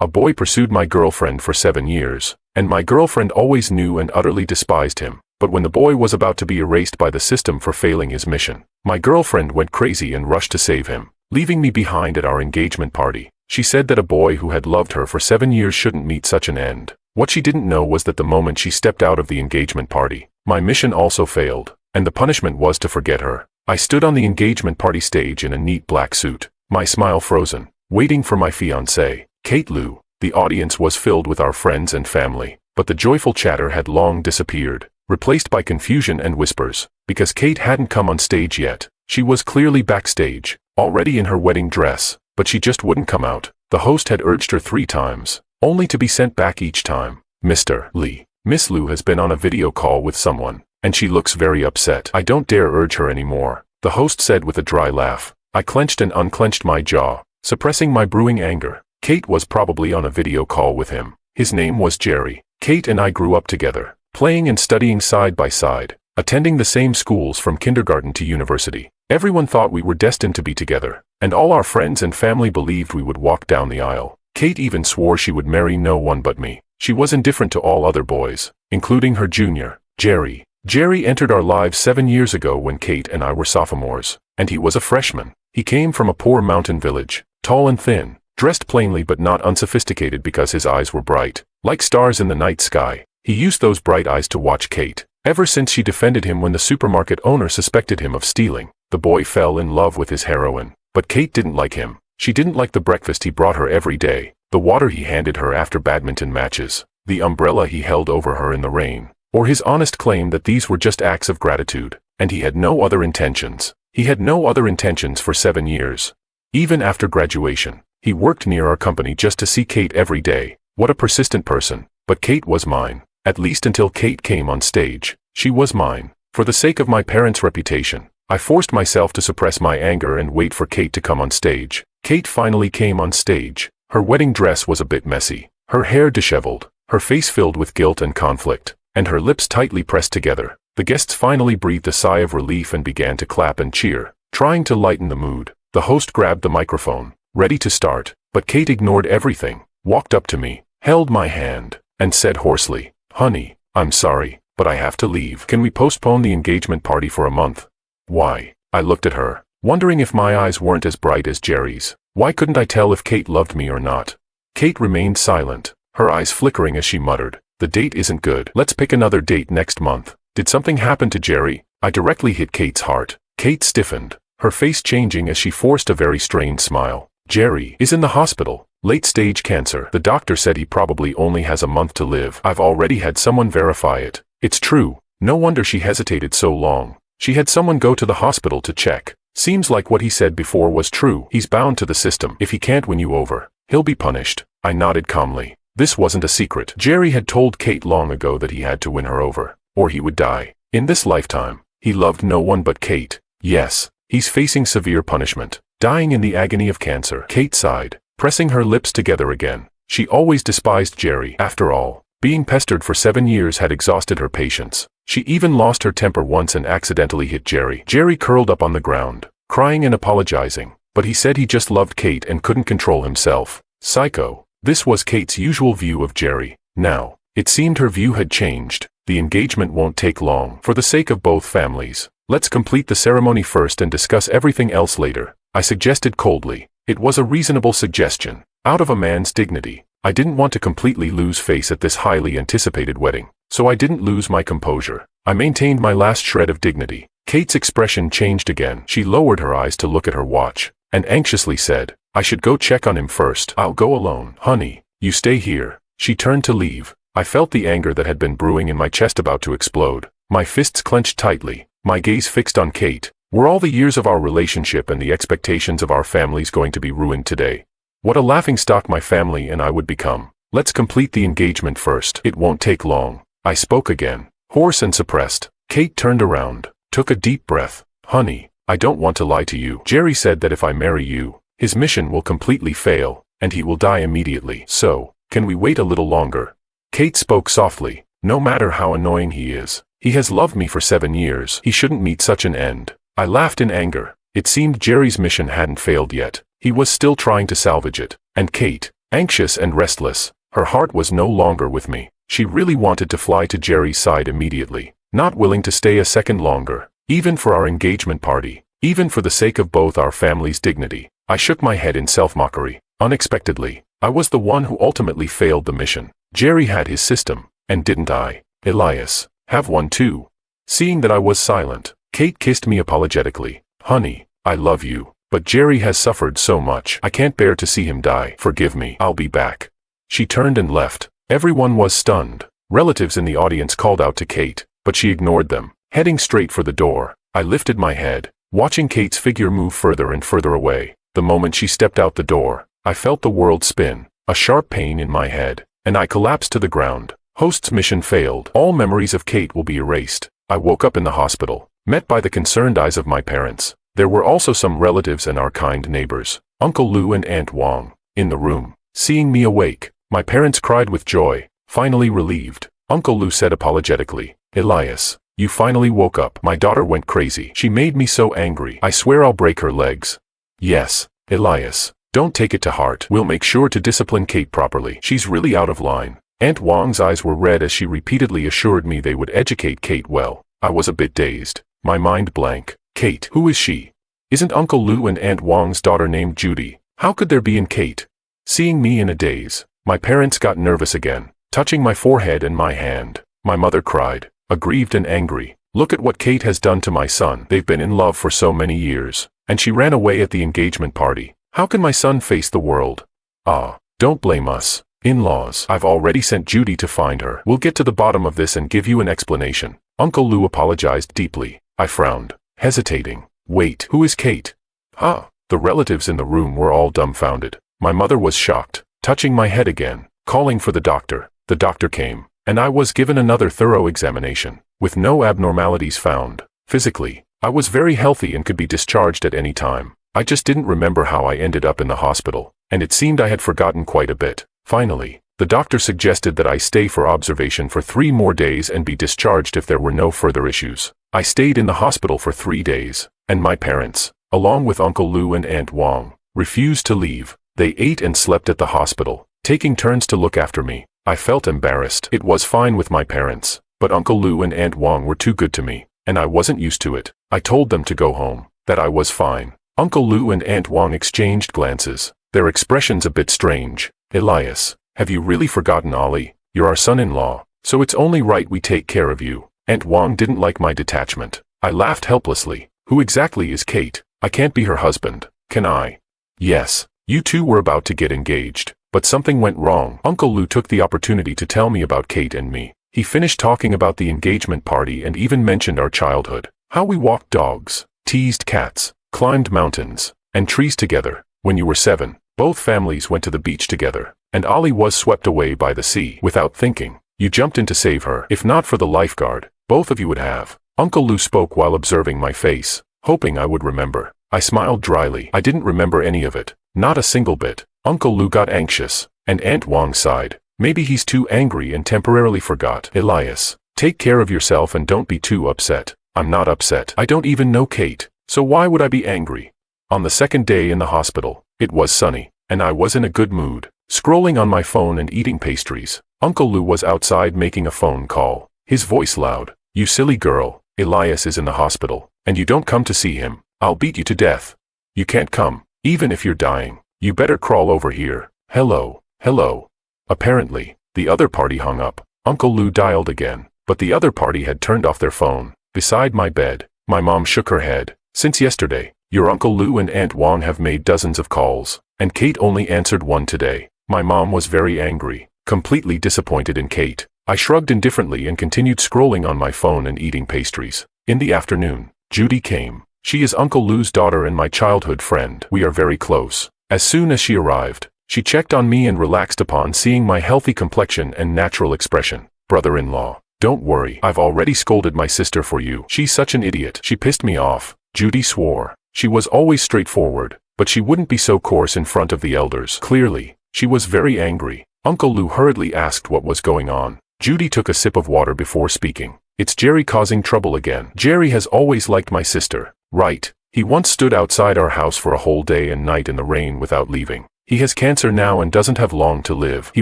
A boy pursued my girlfriend for 7 years, and my girlfriend always knew and utterly despised him. But when the boy was about to be erased by the system for failing his mission, my girlfriend went crazy and rushed to save him, leaving me behind at our engagement party. She said that a boy who had loved her for 7 years shouldn't meet such an end. What she didn't know was that the moment she stepped out of the engagement party, my mission also failed, and the punishment was to forget her. I stood on the engagement party stage in a neat black suit, my smile frozen, waiting for my fiancée, Kate Lou. The audience was filled with our friends and family, but the joyful chatter had long disappeared, replaced by confusion and whispers, because Kate hadn't come on stage yet. She was clearly backstage, already in her wedding dress, but she just wouldn't come out. The host had urged her 3 times, only to be sent back each time. Mr. Lee, Miss Lou has been on a video call with someone, and she looks very upset. I don't dare urge her anymore, the host said with a dry laugh. I clenched and unclenched my jaw, suppressing my brewing anger. Kate was probably on a video call with him. His name was Jerry. Kate and I grew up together, playing and studying side by side, attending the same schools from kindergarten to university. Everyone thought we were destined to be together, and all our friends and family believed we would walk down the aisle. Kate even swore she would marry no one but me. She was indifferent to all other boys, including her junior, Jerry. Jerry entered our lives 7 years ago when Kate and I were sophomores, and he was a freshman. He came from a poor mountain village, tall and thin, dressed plainly but not unsophisticated because his eyes were bright, like stars in the night sky. He used those bright eyes to watch Kate. Ever since she defended him when the supermarket owner suspected him of stealing, the boy fell in love with his heroine. But Kate didn't like him. She didn't like the breakfast he brought her every day, the water he handed her after badminton matches, the umbrella he held over her in the rain, or his honest claim that these were just acts of gratitude, and he had no other intentions. He had no other intentions for 7 years. Even after graduation, he worked near our company just to see Kate every day. What a persistent person. But Kate was mine. At least until Kate came on stage. She was mine. For the sake of my parents' reputation, I forced myself to suppress my anger and wait for Kate to come on stage. Kate finally came on stage. Her wedding dress was a bit messy, her hair disheveled, her face filled with guilt and conflict, and her lips tightly pressed together. The guests finally breathed a sigh of relief and began to clap and cheer, trying to lighten the mood. The host grabbed the microphone, ready to start, but Kate ignored everything, walked up to me, held my hand, and said hoarsely, "Honey, I'm sorry, but I have to leave. Can we postpone the engagement party for a month?" Why? I looked at her, wondering if my eyes weren't as bright as Jerry's. Why couldn't I tell if Kate loved me or not? Kate remained silent, her eyes flickering as she muttered, "The date isn't good. Let's pick another date next month." Did something happen to Jerry? I directly hit Kate's heart. Kate stiffened, her face changing as she forced a very strained smile. "Jerry is in the hospital. Late-stage cancer. The doctor said he probably only has a month to live. I've already had someone verify it. It's true." No wonder she hesitated so long. She had someone go to the hospital to check. Seems like what he said before was true. He's bound to the system. If he can't win you over, he'll be punished. I nodded calmly. This wasn't a secret. Jerry had told Kate long ago that he had to win her over, or he would die. In this lifetime, he loved no one but Kate. Yes, he's facing severe punishment, dying in the agony of cancer. Kate sighed, pressing her lips together again. She always despised Jerry. After all, being pestered for 7 years had exhausted her patience. She even lost her temper once and accidentally hit Jerry. Jerry curled up on the ground, crying and apologizing, but he said he just loved Kate and couldn't control himself. Psycho. This was Kate's usual view of Jerry. Now, it seemed her view had changed. The engagement won't take long. For the sake of both families, let's complete the ceremony first and discuss everything else later, I suggested coldly. It was a reasonable suggestion. Out of a man's dignity, I didn't want to completely lose face at this highly anticipated wedding, so I didn't lose my composure. I maintained my last shred of dignity. Kate's expression changed again. She lowered her eyes to look at her watch, and anxiously said, "I should go check on him first." "I'll go alone." "Honey, you stay here." She turned to leave. I felt the anger that had been brewing in my chest about to explode. My fists clenched tightly, my gaze fixed on Kate. Were all the years of our relationship and the expectations of our families going to be ruined today? What a laughingstock my family and I would become. "Let's complete the engagement first. It won't take long." I spoke again, hoarse and suppressed. Kate turned around, took a deep breath. "Honey, I don't want to lie to you. Jerry said that if I marry you, his mission will completely fail, and he will die immediately. So, can we wait a little longer?" Kate spoke softly. "No matter how annoying he is, he has loved me for 7 years. He shouldn't meet such an end." I laughed in anger. It seemed Jerry's mission hadn't failed yet. He was still trying to salvage it. And Kate, Anxious and restless, her heart was no longer with me. She really wanted to fly to Jerry's side immediately, not willing to stay a second longer, even for our engagement party, even for the sake of both our family's dignity. I shook my head in self-mockery. Unexpectedly, I was the one who ultimately failed the mission. Jerry had his system, and didn't I, Elias, have one too? Seeing that I was silent, Kate kissed me apologetically. Honey, I love you, but Jerry has suffered so much. I can't bear to see him die. Forgive me. I'll be back. She turned and left. Everyone was stunned. Relatives in the audience called out to Kate, but she ignored them. Heading straight for the door, I lifted my head, watching Kate's figure move further and further away. The moment she stepped out the door, I felt the world spin, a sharp pain in my head, and I collapsed to the ground. Host's mission failed. All memories of Kate will be erased. I woke up in the hospital, met by the concerned eyes of my parents. There were also some relatives and our kind neighbors, Uncle Lou and Aunt Wong, in the room. Seeing me awake, my parents cried with joy, finally relieved. Uncle Lou said apologetically, Elias, you finally woke up. My daughter went crazy. She made me so angry. I swear I'll break her legs. Yes, Elias, don't take it to heart. We'll make sure to discipline Kate properly. She's really out of line. Aunt Wong's eyes were red as she repeatedly assured me they would educate Kate well. I was a bit dazed, my mind blank. Kate, who is she? Isn't Uncle Lou and Aunt Wong's daughter named Judy? How could there be in Kate? Seeing me in a daze, my parents got nervous again, touching my forehead and my hand. My mother cried, aggrieved and angry. Look at what Kate has done to my son. They've been in love for so many years, and she ran away at the engagement party. How can my son face the world? Ah, don't blame us. In-laws. I've already sent Judy to find her. We'll get to the bottom of this and give you an explanation. Uncle Lou apologized deeply. I frowned, hesitating. Wait, who is Kate? Ah, the relatives in the room were all dumbfounded. My mother was shocked, touching my head again, calling for the doctor. The doctor came, and I was given another thorough examination, with no abnormalities found. Physically, I was very healthy and could be discharged at any time. I just didn't remember how I ended up in the hospital, and it seemed I had forgotten quite a bit. Finally, the doctor suggested that I stay for observation for 3 more days and be discharged if there were no further issues. I stayed in the hospital for 3 days, and my parents, along with Uncle Lou and Aunt Wong, refused to leave. They ate and slept at the hospital, taking turns to look after me. I felt embarrassed. It was fine with my parents, but Uncle Lou and Aunt Wong were too good to me, and I wasn't used to it. I told them to go home, that I was fine. Uncle Lou and Aunt Wong exchanged glances, their expressions a bit strange. Elias, have you really forgotten Ollie? You're our son-in-law, so it's only right we take care of you. Aunt Wong didn't like my detachment. I laughed helplessly. Who exactly is Kate? I can't be her husband, can I? Yes, you two were about to get engaged, but something went wrong. Uncle Lou took the opportunity to tell me about Kate and me. He finished talking about the engagement party and even mentioned our childhood, how we walked dogs, teased cats, climbed mountains and trees together. When you were 7, both families went to the beach together, and Ollie was swept away by the sea. Without thinking, you jumped in to save her. If not for the lifeguard, both of you would have. Uncle Lou spoke while observing my face, hoping I would remember. I smiled dryly. I didn't remember any of it, not a single bit. Uncle Lou got anxious, and Aunt Wong sighed. Maybe he's too angry and temporarily forgot. Elias, take care of yourself and don't be too upset. I'm not upset. I don't even know Kate, so why would I be angry? On the second day in the hospital, it was sunny, and I was in a good mood, scrolling on my phone and eating pastries. Uncle Lou was outside making a phone call, his voice loud. You silly girl, Elias is in the hospital, and you don't come to see him. I'll beat you to death. You can't come, even if you're dying. You better crawl over here. Hello, hello. Apparently, the other party hung up. Uncle Lou dialed again, but the other party had turned off their phone. Beside my bed, my mom shook her head. Since yesterday, your Uncle Lou and Aunt Wong have made dozens of calls, and Kate only answered one today. My mom was very angry, completely disappointed in Kate. I shrugged indifferently and continued scrolling on my phone and eating pastries. In the afternoon, Judy came. She is Uncle Lou's daughter and my childhood friend. We are very close. As soon as she arrived, she checked on me and relaxed upon seeing my healthy complexion and natural expression. Brother-in-law, don't worry. I've already scolded my sister for you. She's such an idiot. She pissed me off. Judy swore. She was always straightforward, but she wouldn't be so coarse in front of the elders. Clearly, she was very angry. Uncle Lou hurriedly asked what was going on. Judy took a sip of water before speaking. It's Jerry causing trouble again. Jerry has always liked my sister. Right. He once stood outside our house for a whole day and night in the rain without leaving. He has cancer now and doesn't have long to live. He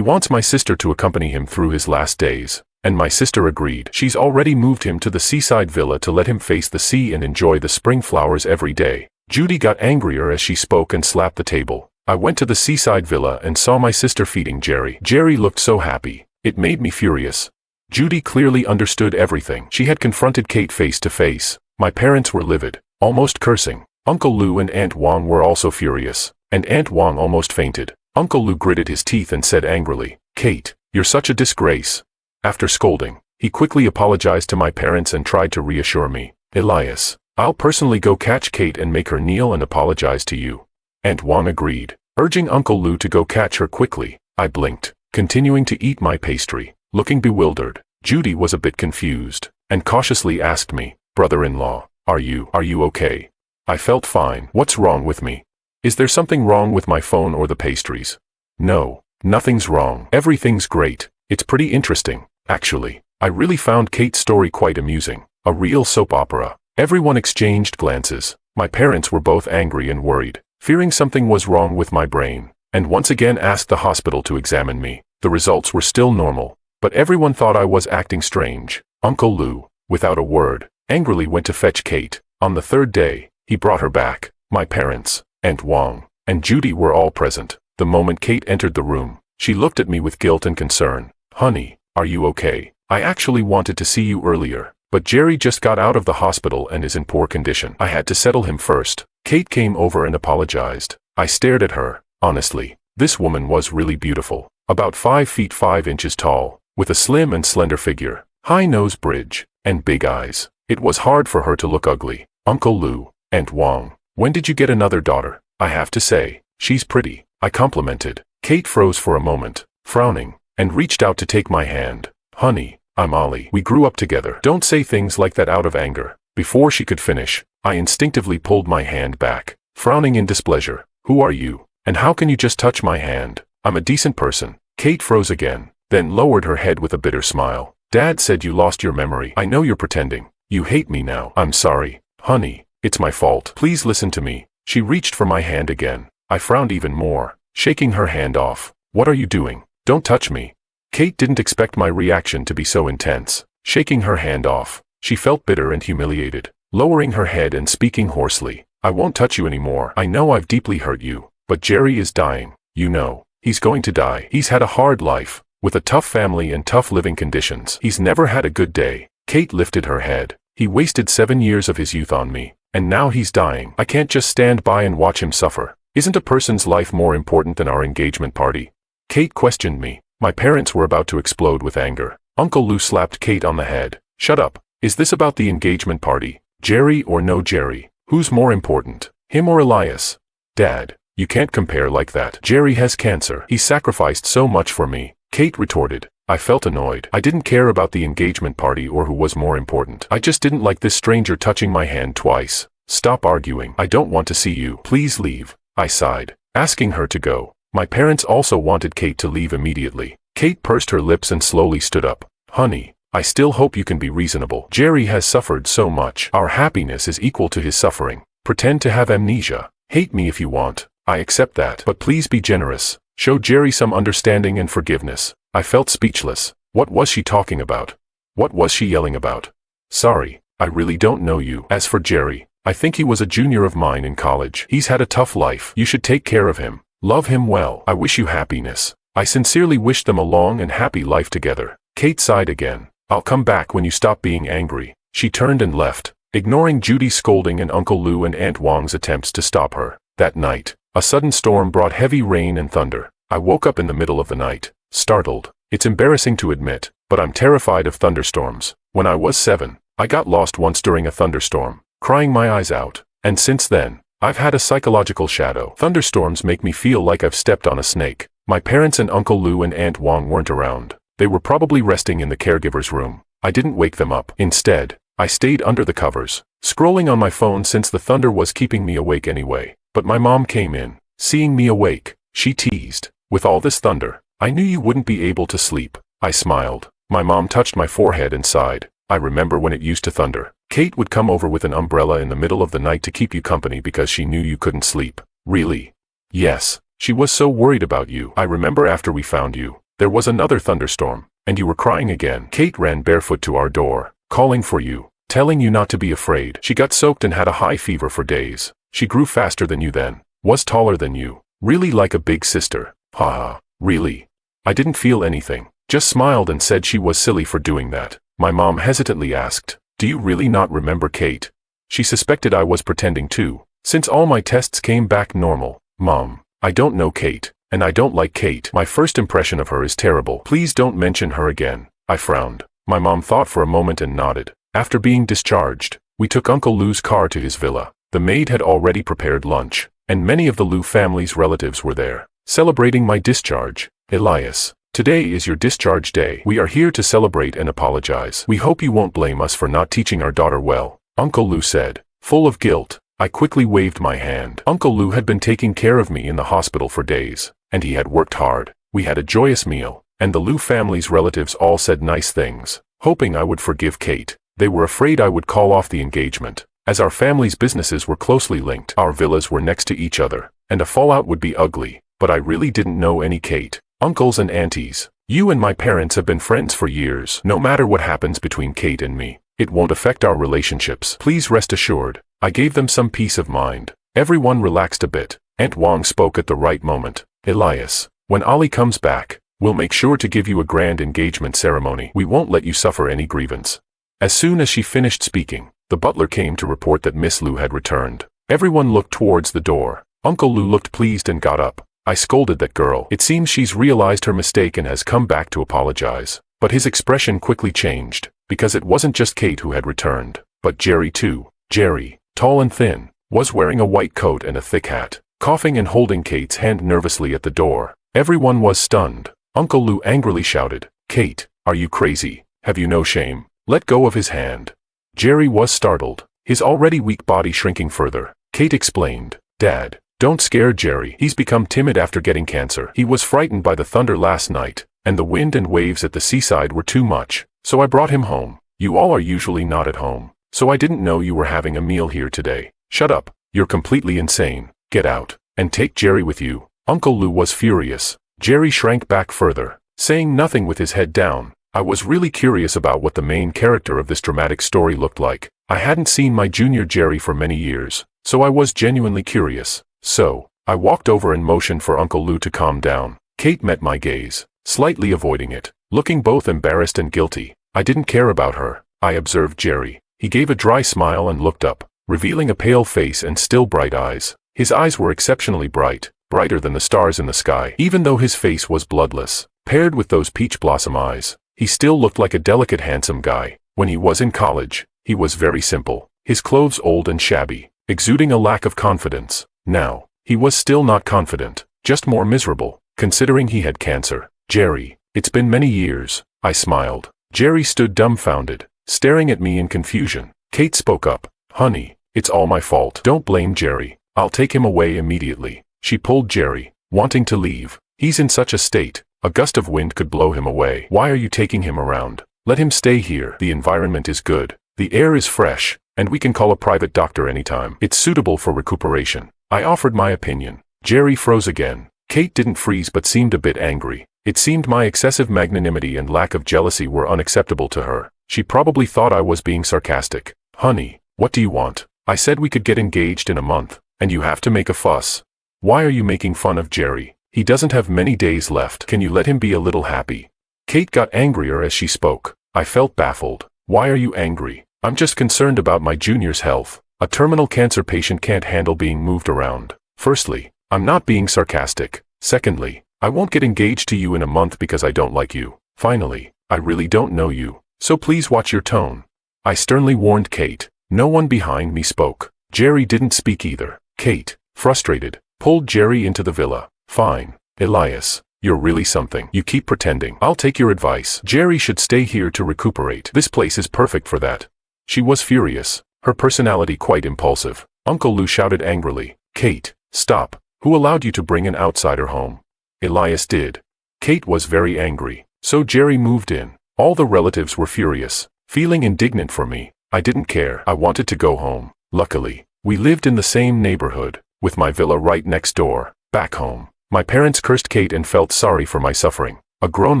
wants my sister to accompany him through his last days. And my sister agreed. She's already moved him to the seaside villa to let him face the sea and enjoy the spring flowers every day. Judy got angrier as she spoke and slapped the table. I went to the seaside villa and saw my sister feeding Jerry. Jerry looked so happy. It made me furious. Judy clearly understood everything. She had confronted Kate face to face. My parents were livid, almost cursing. Uncle Lou and Aunt Wong were also furious, and Aunt Wong almost fainted. Uncle Lou gritted his teeth and said angrily, "Kate, you're such a disgrace." After scolding, he quickly apologized to my parents and tried to reassure me. "Elias, I'll personally go catch Kate and make her kneel and apologize to you." Aunt Wong agreed, urging Uncle Lou to go catch her quickly. I blinked, continuing to eat my pastry, looking bewildered. Judy was a bit confused, and cautiously asked me, "Brother-in-law, are you okay?" I felt fine. What's wrong with me? Is there something wrong with my phone or the pastries? No, nothing's wrong. Everything's great. It's pretty interesting, actually. I really found Kate's story quite amusing. A real soap opera. Everyone exchanged glances. My parents were both angry and worried, fearing something was wrong with my brain, and once again asked the hospital to examine me. The results were still normal, but everyone thought I was acting strange. Uncle Lou, without a word, angrily went to fetch Kate. On the third day, he brought her back. My parents, Aunt Wong, and Judy were all present. The moment Kate entered the room, she looked at me with guilt and concern. "Honey, are you okay? I actually wanted to see you earlier, but Jerry just got out of the hospital and is in poor condition. I had to settle him first." Kate came over and apologized. I stared at her. Honestly, this woman was really beautiful. About 5 feet 5 inches tall, with a slim and slender figure, high nose bridge, and big eyes. It was hard for her to look ugly. "Uncle Lou, Aunt Wong, when did you get another daughter? I have to say, she's pretty," I complimented. Kate froze for a moment, frowning, and reached out to take my hand. "Honey, I'm Ollie. We grew up together. Don't say things like that out of anger." Before she could finish, I instinctively pulled my hand back, frowning in displeasure. "Who are you? And how can you just touch my hand? I'm a decent person." Kate froze again, then lowered her head with a bitter smile. "Dad said you lost your memory. I know you're pretending. You hate me now." "I'm sorry, honey. It's my fault. Please listen to me." She reached for my hand again. I frowned even more, shaking her hand off. "What are you doing? Don't touch me." Kate didn't expect my reaction to be so intense. Shaking her hand off, she felt bitter and humiliated, lowering her head and speaking hoarsely. "I won't touch you anymore. I know I've deeply hurt you, but Jerry is dying. You know, he's going to die. He's had a hard life, with a tough family and tough living conditions. He's never had a good day." Kate lifted her head. "He wasted 7 years of his youth on me, and now he's dying. I can't just stand by and watch him suffer. Isn't a person's life more important than our engagement party?" Kate questioned me. My parents were about to explode with anger. Uncle Lou slapped Kate on the head. "Shut up. Is this about the engagement party? Jerry or no Jerry? Who's more important, him or Elias?" "Dad, you can't compare like that. Jerry has cancer. He sacrificed so much for me," Kate retorted. I felt annoyed. I didn't care about the engagement party or who was more important. I just didn't like this stranger touching my hand twice. "Stop arguing. I don't want to see you. Please leave," I sighed, asking her to go. My parents also wanted Kate to leave immediately. Kate pursed her lips and slowly stood up. "Honey, I still hope you can be reasonable. Jerry has suffered so much. Our happiness is equal to his suffering. Pretend to have amnesia. Hate me if you want. I accept that. But please be generous. Show Jerry some understanding and forgiveness." I felt speechless. What was she talking about? What was she yelling about? "Sorry, I really don't know you. As for Jerry, I think he was a junior of mine in college. He's had a tough life. You should take care of him. Love him well. I wish you happiness. I sincerely wish them a long and happy life together." Kate sighed again. "I'll come back when you stop being angry." She turned and left, ignoring Judy's scolding and Uncle Lou and Aunt Wong's attempts to stop her. That night, a sudden storm brought heavy rain and thunder. I woke up in the middle of the night, startled. It's embarrassing to admit, but I'm terrified of thunderstorms. When I was 7, I got lost once during a thunderstorm, crying my eyes out, and since then, I've had a psychological shadow. Thunderstorms make me feel like I've stepped on a snake. My parents and Uncle Lou and Aunt Wong weren't around. They were probably resting in the caregiver's room. I didn't wake them up. Instead, I stayed under the covers, scrolling on my phone since the thunder was keeping me awake anyway. But my mom came in. Seeing me awake, she teased, "With all this thunder, I knew you wouldn't be able to sleep." I smiled. My mom touched my forehead and sighed. "I remember when it used to thunder. Kate would come over with an umbrella in the middle of the night to keep you company because she knew you couldn't sleep." "Really?" "Yes. She was so worried about you. I remember after we found you, there was another thunderstorm, and you were crying again. Kate ran barefoot to our door, calling for you, telling you not to be afraid. She got soaked and had a high fever for days. She grew faster than you then, was taller than you, really like a big sister. Ha, really? I didn't feel anything, just smiled and said she was silly for doing that. My mom hesitantly asked, do you really not remember Kate? She suspected I was pretending too, since all my tests came back normal. Mom, I don't know Kate, and I don't like Kate. My first impression of her is terrible. Please don't mention her again. I frowned. My mom thought for a moment and nodded. After being discharged, we took Uncle Lou's car to his villa. The maid had already prepared lunch, and many of the Lou family's relatives were there, celebrating my discharge. Elias, today is your discharge day. We are here to celebrate and apologize. We hope you won't blame us for not teaching our daughter well, Uncle Lou said, full of guilt. I quickly waved my hand. Uncle Lou had been taking care of me in the hospital for days, and he had worked hard. We had a joyous meal, and the Lou family's relatives all said nice things, hoping I would forgive Kate. They were afraid I would call off the engagement, as our family's businesses were closely linked. Our villas were next to each other, and a fallout would be ugly, but I really didn't know any Kate. Uncles and aunties, you and my parents have been friends for years. No matter what happens between Kate and me, it won't affect our relationships. Please rest assured. I gave them some peace of mind. Everyone relaxed a bit. Aunt Wong spoke at the right moment. Elias, when Ollie comes back, we'll make sure to give you a grand engagement ceremony. We won't let you suffer any grievance. As soon as she finished speaking, the butler came to report that Miss Lou had returned. Everyone looked towards the door. Uncle Lou looked pleased and got up. I scolded that girl. It seems she's realized her mistake and has come back to apologize. But his expression quickly changed, because it wasn't just Kate who had returned, but Jerry too. Jerry, tall and thin, was wearing a white coat and a thick hat, coughing and holding Kate's hand nervously at the door. Everyone was stunned. Uncle Lou angrily shouted, Kate, are you crazy? Have you no shame? Let go of his hand. Jerry was startled, his already weak body shrinking further. Kate explained, Dad, don't scare Jerry. He's become timid after getting cancer. He was frightened by the thunder last night, and the wind and waves at the seaside were too much, so I brought him home. You all are usually not at home, so I didn't know you were having a meal here today. Shut up, you're completely insane. Get out, and take Jerry with you. Uncle Lou was furious. Jerry shrank back further, saying nothing with his head down. I was really curious about what the main character of this dramatic story looked like. I hadn't seen my junior Jerry for many years, so I was genuinely curious. So, I walked over and motioned for Uncle Lou to calm down. Kate met my gaze, slightly avoiding it, looking both embarrassed and guilty. I didn't care about her. I observed Jerry. He gave a dry smile and looked up, revealing a pale face and still bright eyes. His eyes were exceptionally bright, brighter than the stars in the sky. Even though his face was bloodless, paired with those peach blossom eyes, he still looked like a delicate, handsome guy. When he was in college, he was very simple, his clothes old and shabby, exuding a lack of confidence. Now, he was still not confident, just more miserable, considering he had cancer. Jerry, it's been many years. I smiled. Jerry stood dumbfounded, staring at me in confusion. Kate spoke up. Honey, it's all my fault. Don't blame Jerry. I'll take him away immediately. She pulled Jerry, wanting to leave. He's in such a state, a gust of wind could blow him away. Why are you taking him around? Let him stay here. The environment is good. The air is fresh, and we can call a private doctor anytime. It's suitable for recuperation. I offered my opinion. Jerry froze again. Kate didn't freeze but seemed a bit angry. It seemed my excessive magnanimity and lack of jealousy were unacceptable to her. She probably thought I was being sarcastic. Honey, what do you want? I said we could get engaged in a month, and you have to make a fuss. Why are you making fun of Jerry? He doesn't have many days left. Can you let him be a little happy? Kate got angrier as she spoke. I felt baffled. Why are you angry? I'm just concerned about my junior's health. A terminal cancer patient can't handle being moved around. Firstly, I'm not being sarcastic. Secondly, I won't get engaged to you in a month because I don't like you. Finally, I really don't know you, so please watch your tone. I sternly warned Kate. No one behind me spoke. Jerry didn't speak either. Kate, frustrated, pulled Jerry into the villa. Fine. Elias, you're really something. You keep pretending. I'll take your advice. Jerry should stay here to recuperate. This place is perfect for that. She was furious, her personality quite impulsive. Uncle Lou shouted angrily, Kate, stop. Who allowed you to bring an outsider home? Elias did. Kate was very angry, so Jerry moved in. All the relatives were furious, feeling indignant for me. I didn't care. I wanted to go home. Luckily, we lived in the same neighborhood, with my villa right next door. Back home, My parents cursed Kate and felt sorry for my suffering. A grown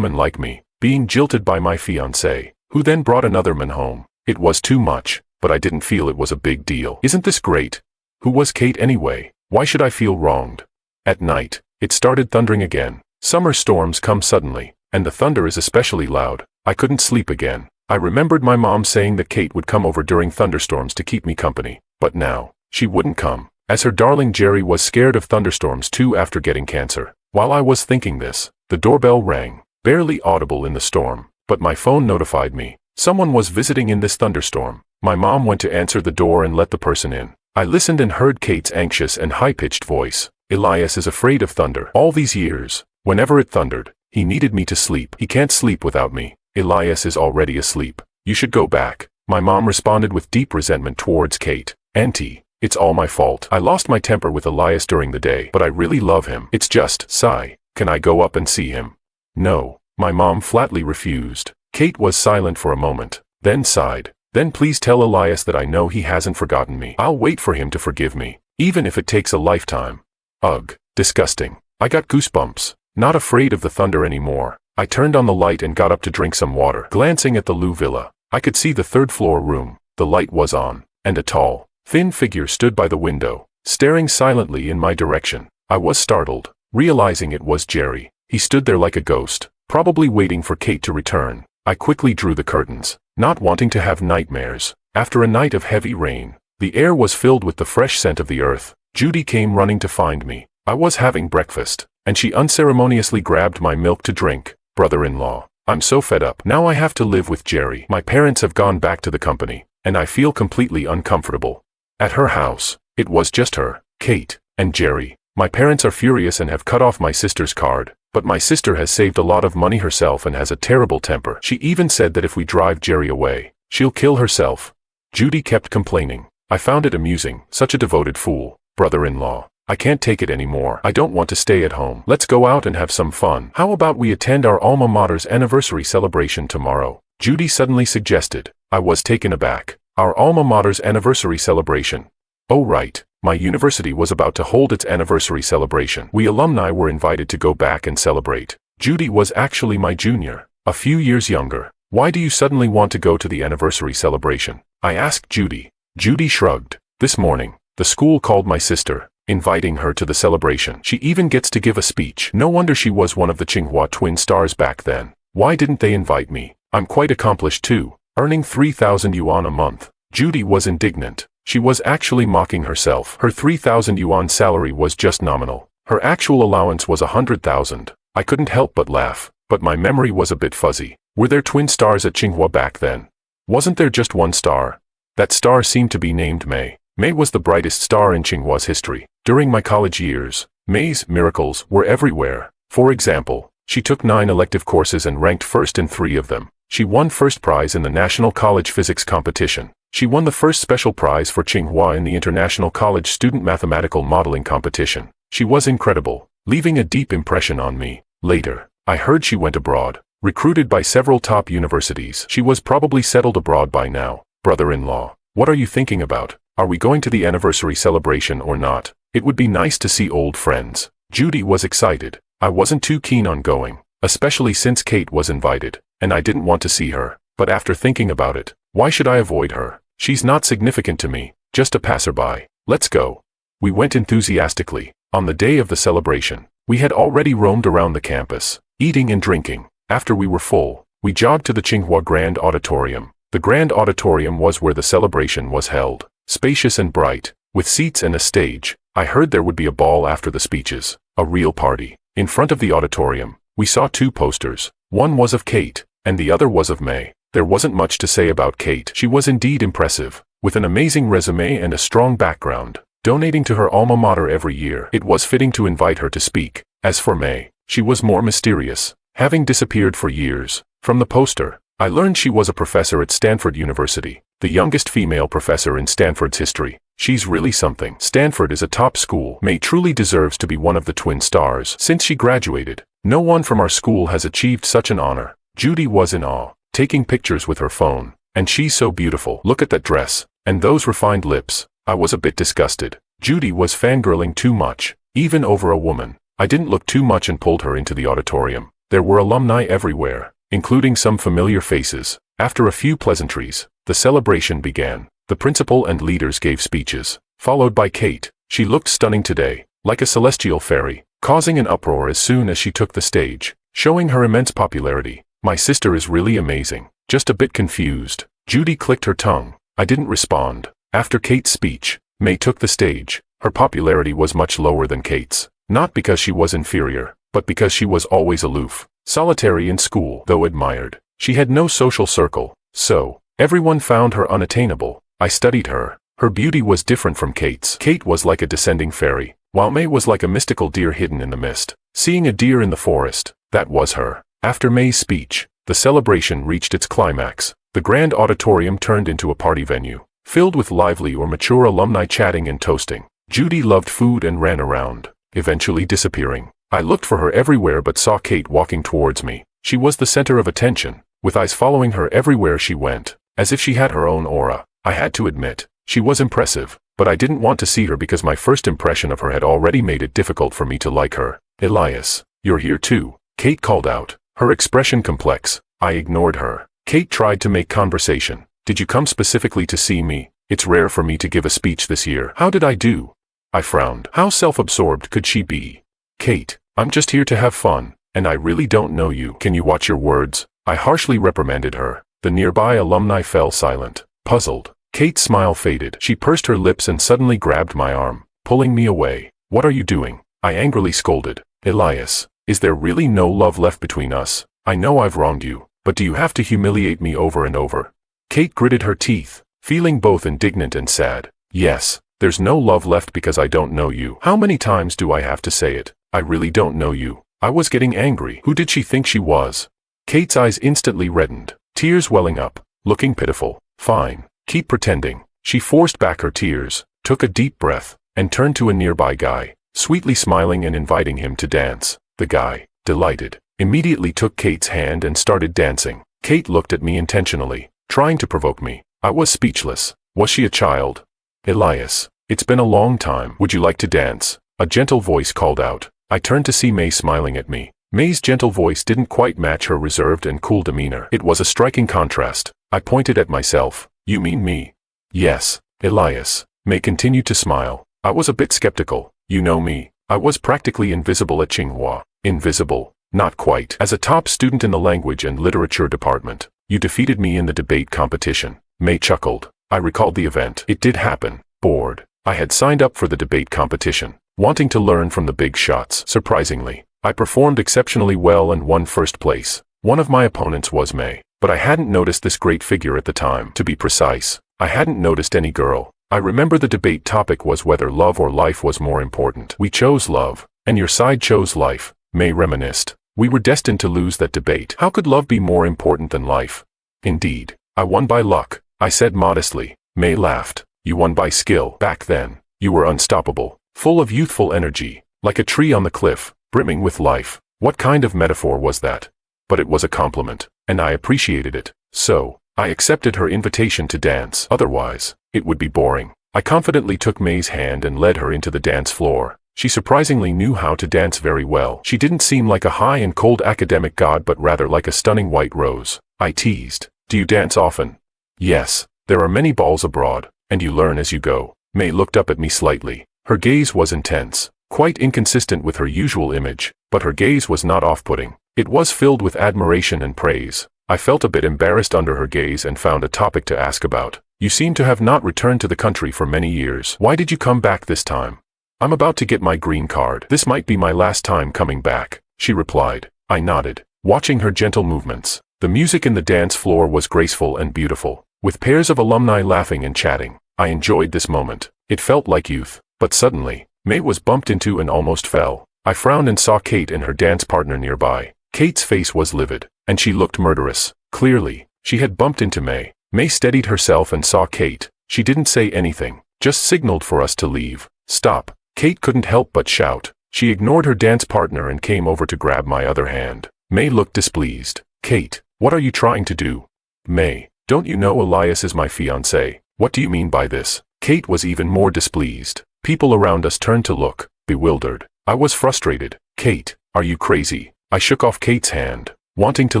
man like me, being jilted by my fiancé, who then brought another man home. It was too much, but I didn't feel it was a big deal. Isn't this great? Who was Kate anyway? Why should I feel wronged? At night, it started thundering again. Summer storms come suddenly, and the thunder is especially loud. I couldn't sleep again. I remembered my mom saying that Kate would come over during thunderstorms to keep me company, but now, she wouldn't come, as her darling Jerry was scared of thunderstorms too after getting cancer. While I was thinking this, the doorbell rang, barely audible in the storm, but my phone notified me. Someone was visiting in this thunderstorm. My mom went to answer the door and let the person in. I listened and heard Kate's anxious and high-pitched voice. Elias is afraid of thunder. All these years, whenever it thundered, he needed me to sleep. He can't sleep without me. Elias is already asleep. You should go back. My mom responded with deep resentment towards Kate. Auntie, it's all my fault. I lost my temper with Elias during the day, but I really love him. It's just, sigh. Can I go up and see him? No. My mom flatly refused. Kate was silent for a moment, then sighed. Then please tell Elias that I know he hasn't forgotten me. I'll wait for him to forgive me, even if it takes a lifetime. Ugh, disgusting. I got goosebumps. Not afraid of the thunder anymore. I turned on the light and got up to drink some water. Glancing at the Lou Villa, I could see the third-floor room. The light was on, and a tall, thin figure stood by the window, staring silently in my direction. I was startled, realizing it was Jerry. He stood there like a ghost, probably waiting for Kate to return. I quickly drew the curtains, not wanting to have nightmares. After a night of heavy rain, the air was filled with the fresh scent of the earth. Judy came running to find me. I was having breakfast, and she unceremoniously grabbed my milk to drink. Brother-in-law, I'm so fed up. Now I have to live with Jerry. My parents have gone back to the company, and I feel completely uncomfortable. At her house, it was just her, Kate, and Jerry. My parents are furious and have cut off my sister's card, but my sister has saved a lot of money herself and has a terrible temper. She even said that if we drive Jerry away, she'll kill herself. Judy kept complaining. I found it amusing. Such a devoted fool. Brother-in-law, I can't take it anymore. I don't want to stay at home. Let's go out and have some fun. How about we attend our alma mater's anniversary celebration tomorrow? Judy suddenly suggested. I was taken aback. Our alma mater's anniversary celebration. Oh right, my university was about to hold its anniversary celebration. We alumni were invited to go back and celebrate. Judy was actually my junior, a few years younger. Why do you suddenly want to go to the anniversary celebration? I asked Judy. Judy shrugged. This morning, the school called my sister, inviting her to the celebration. She even gets to give a speech. No wonder she was one of the Tsinghua twin stars back then. Why didn't they invite me? I'm quite accomplished too, earning 3,000 yuan a month. Judy was indignant. She was actually mocking herself. Her 3,000 yuan salary was just nominal. Her actual allowance was 100,000. I couldn't help but laugh, but my memory was a bit fuzzy. Were there twin stars at Tsinghua back then? Wasn't there just one star? That star seemed to be named May. May was the brightest star in Tsinghua's history. During my college years, May's miracles were everywhere. For example, she took 9 elective courses and ranked first in 3 of them. She won first prize in the National College Physics Competition. She won the first special prize for Tsinghua in the International College Student Mathematical Modeling Competition. She was incredible, leaving a deep impression on me. Later, I heard she went abroad, recruited by several top universities. She was probably settled abroad by now. Brother-in-law, what are you thinking about? Are we going to the anniversary celebration or not? It would be nice to see old friends. Judy was excited. I wasn't too keen on going, especially since Kate was invited, and I didn't want to see her. But after thinking about it, why should I avoid her? She's not significant to me, just a passerby. Let's go. We went enthusiastically. On the day of the celebration, we had already roamed around the campus, eating and drinking. After we were full, we jogged to the Tsinghua Grand Auditorium. The Grand Auditorium was where the celebration was held, spacious and bright, with seats and a stage. I heard there would be a ball after the speeches, a real party. In front of the auditorium, we saw 2 posters. One was of Kate, and the other was of May. There wasn't much to say about Kate. She was indeed impressive, with an amazing resume and a strong background, donating to her alma mater every year. It was fitting to invite her to speak. As for May, she was more mysterious, having disappeared for years. From the poster, I learned she was a professor at Stanford University, the youngest female professor in Stanford's history. She's really something. Stanford is a top school. May truly deserves to be one of the twin stars. Since she graduated, no one from our school has achieved such an honor. Judy was in awe, taking pictures with her phone. And she's so beautiful. Look at that dress, and those refined lips. I was a bit disgusted. Judy was fangirling too much, even over a woman. I didn't look too much and pulled her into the auditorium. There were alumni everywhere, including some familiar faces. After a few pleasantries, the celebration began. The principal and leaders gave speeches, followed by Kate. She looked stunning today, like a celestial fairy, causing an uproar as soon as she took the stage, showing her immense popularity. My sister is really amazing. Just a bit confused. Judy clicked her tongue. I didn't respond. After Kate's speech, May took the stage. Her popularity was much lower than Kate's. Not because she was inferior, but because she was always aloof, solitary in school, though admired. She had no social circle, so everyone found her unattainable. I studied her. Her beauty was different from Kate's. Kate was like a descending fairy, while May was like a mystical deer hidden in the mist. Seeing a deer in the forest, that was her. After May's speech, the celebration reached its climax. The grand auditorium turned into a party venue, filled with lively or mature alumni chatting and toasting. Judy loved food and ran around, eventually disappearing. I looked for her everywhere but saw Kate walking towards me. She was the center of attention, with eyes following her everywhere she went, as if she had her own aura. I had to admit, she was impressive, but I didn't want to see her because my first impression of her had already made it difficult for me to like her. Elias, you're here too, Kate called out, her expression complex. I ignored her. Kate tried to make conversation. Did you come specifically to see me? It's rare for me to give a speech this year. How did I do? I frowned. How self-absorbed could she be? Kate, I'm just here to have fun, and I really don't know you. Can you watch your words? I harshly reprimanded her. The nearby alumni fell silent, puzzled. Kate's smile faded. She pursed her lips and suddenly grabbed my arm, pulling me away. What are you doing? I angrily scolded. Elias, is there really no love left between us? I know I've wronged you, but do you have to humiliate me over and over? Kate gritted her teeth, feeling both indignant and sad. Yes, there's no love left because I don't know you. How many times do I have to say it? I really don't know you. I was getting angry. Who did she think she was? Kate's eyes instantly reddened, tears welling up, looking pitiful. Fine, keep pretending. She forced back her tears, took a deep breath, and turned to a nearby guy, sweetly smiling and inviting him to dance. The guy, delighted, immediately took Kate's hand and started dancing. Kate looked at me intentionally, trying to provoke me. I was speechless. Was she a child? Elias, it's been a long time. Would you like to dance? A gentle voice called out. I turned to see May smiling at me. May's gentle voice didn't quite match her reserved and cool demeanor. It was a striking contrast. I pointed at myself. You mean me? Yes, Elias. May continued to smile. I was a bit skeptical. You know me. I was practically invisible at Tsinghua. Invisible? Not quite. As a top student in the language and literature department, you defeated me in the debate competition. May chuckled. I recalled the event. It did happen. Bored. I had signed up for the debate competition, wanting to learn from the big shots. Surprisingly, I performed exceptionally well and won first place. One of my opponents was May, but I hadn't noticed this great figure at the time. To be precise, I hadn't noticed any girl. I remember the debate topic was whether love or life was more important. We chose love, and your side chose life, May reminisced. We were destined to lose that debate. How could love be more important than life? Indeed, I won by luck, I said modestly. May laughed. You won by skill. Back then, you were unstoppable, full of youthful energy, like a tree on the cliff, brimming with life. What kind of metaphor was that? But it was a compliment, and I appreciated it. So, I accepted her invitation to dance. Otherwise, it would be boring. I confidently took May's hand and led her into the dance floor. She surprisingly knew how to dance very well. She didn't seem like a high and cold academic god but rather like a stunning white rose. I teased. Do you dance often? Yes, there are many balls abroad, and you learn as you go. May looked up at me slightly. Her gaze was intense, quite inconsistent with her usual image, but her gaze was not off-putting. It was filled with admiration and praise. I felt a bit embarrassed under her gaze and found a topic to ask about. You seem to have not returned to the country for many years. Why did you come back this time? I'm about to get my green card. This might be my last time coming back, she replied. I nodded, watching her gentle movements. The music in the dance floor was graceful and beautiful, with pairs of alumni laughing and chatting. I enjoyed this moment. It felt like youth. But suddenly, May was bumped into and almost fell. I frowned and saw Kate and her dance partner nearby. Kate's face was livid, and she looked murderous. Clearly, she had bumped into May. May steadied herself and saw Kate. She didn't say anything, just signaled for us to leave. Stop. Kate couldn't help but shout. She ignored her dance partner and came over to grab my other hand. May looked displeased. Kate, what are you trying to do? May, don't you know Elias is my fiancé? What do you mean by this? Kate was even more displeased. People around us turned to look, bewildered. I was frustrated. Kate, are you crazy? I shook off Kate's hand, wanting to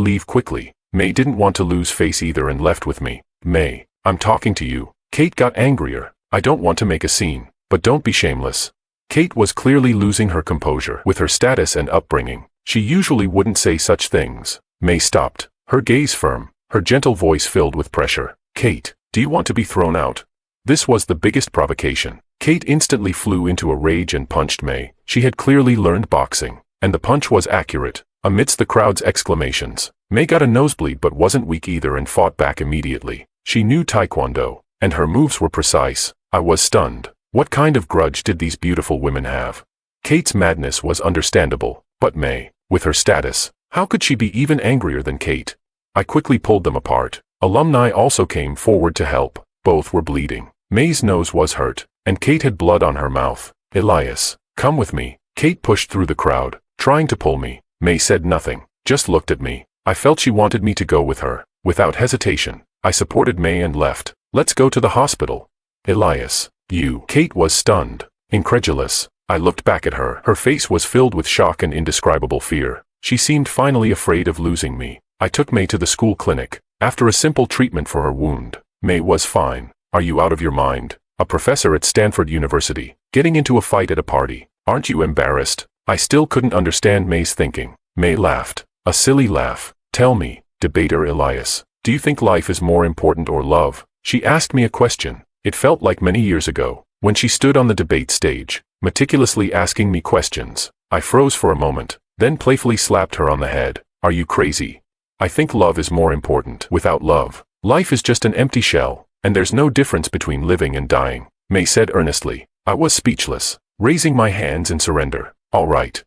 leave quickly. May didn't want to lose face either and left with me. May, I'm talking to you. Kate got angrier. I don't want to make a scene, but don't be shameless. Kate was clearly losing her composure. With her status and upbringing, she usually wouldn't say such things. May stopped, her gaze firm, her gentle voice filled with pressure. Kate, do you want to be thrown out? This was the biggest provocation. Kate instantly flew into a rage and punched May. She had clearly learned boxing, and the punch was accurate. Amidst the crowd's exclamations, May got a nosebleed but wasn't weak either and fought back immediately. She knew Taekwondo, and her moves were precise. I was stunned. What kind of grudge did these beautiful women have? Kate's madness was understandable, but May, with her status, how could she be even angrier than Kate? I quickly pulled them apart. Alumni also came forward to help. Both were bleeding. May's nose was hurt, and Kate had blood on her mouth. Elias, come with me. Kate pushed through the crowd, trying to pull me. May said nothing, just looked at me. I felt she wanted me to go with her. Without hesitation, I supported May and left. Let's go to the hospital. Elias, you. Kate was stunned, incredulous. I looked back at her. Her face was filled with shock and indescribable fear. She seemed finally afraid of losing me. I took May to the school clinic. After a simple treatment for her wound, May was fine. Are you out of your mind? A professor at Stanford University, getting into a fight at a party. Aren't you embarrassed? I still couldn't understand May's thinking. May laughed. A silly laugh. Tell me, debater Elias, do you think life is more important or love? She asked me a question. It felt like many years ago, when she stood on the debate stage, meticulously asking me questions. I froze for a moment, then playfully slapped her on the head. Are you crazy? I think love is more important. Without love, life is just an empty shell, and there's no difference between living and dying, May said earnestly. I was speechless, raising my hands in surrender. All right.